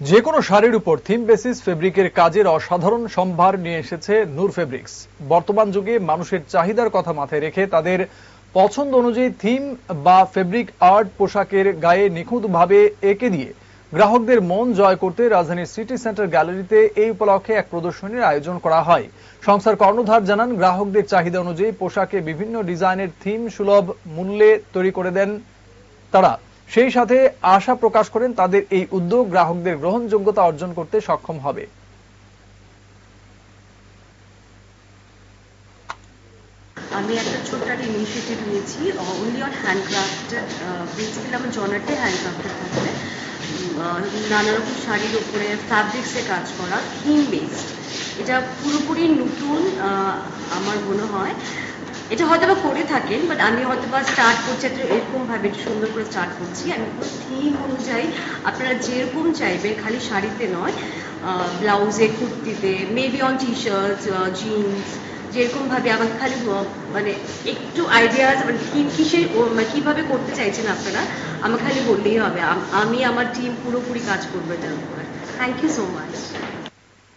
যে কোনো শাড়ির উপর থিম বেসিস ফেব্রিকের কাজের অসাধারণ সম্ভার নিয়ে এসেছে নূর ফেব্রিক্স। বর্তমান যুগে মানুষের চাহিদার কথা মাথায় রেখে তাদের পছন্দ অনুযায়ী থিম বা ফেব্রিক আর্ট পোশাকের গায়ে নিখুঁতভাবে এঁকে দিয়ে গ্রাহকদের মন জয় করতে রাজধানীর সিটি সেন্টার গ্যালারিতে এই উপলক্ষে এক প্রদর্শনীর আয়োজন করা হয়। সংস্থার কর্ণধার জানান, গ্রাহকদের চাহিদা অনুযায়ী পোশাকে বিভিন্ন ডিজাইনের থিম সুলভ মূল্যে তৈরি করে দেন তারা। সেই সাথে আশা প্রকাশ করেন তাদের এই উদ্যোগ গ্রাহকদের গ্রহণযোগ্যতা অর্জন করতে সক্ষম হবে। আমি একটা ছোট্ট একটা ইনিশিয়েটিভ নিয়েছি অনলি অন হ্যান্ডক্রাফটেড। বেসিক্যালি আমার জনারটাই হ্যান্ডক্রাফটেড থাকবে। নানা রকম শাড়ির উপরে ফ্যাব্রিক্সে কাজ করা, থিম বেসড। এটা পুরোপুরি নতুন আমার মনে হয়। এটা হয়তো বা করে থাকেন, বাট আমি হয়তো বা স্টার্ট করছি একটা এরকমভাবে সুন্দর করে স্টার্ট করছি। আমি থিম অনুযায়ী আপনারা যেরকম চাইবেন, খালি শাড়িতে নয়, ব্লাউজে, কুর্তিতে, maybe on T shirt, jeans, যেরকমভাবে আমাকে খালি মানে একটু আইডিয়াস মানে থিম কিসের কীভাবে করতে চাইছেন আপনারা আমাকে খালি বললেই হবে। আমি আমার টিম পুরোপুরি কাজ করবে এটার উপরে। Thank you so much.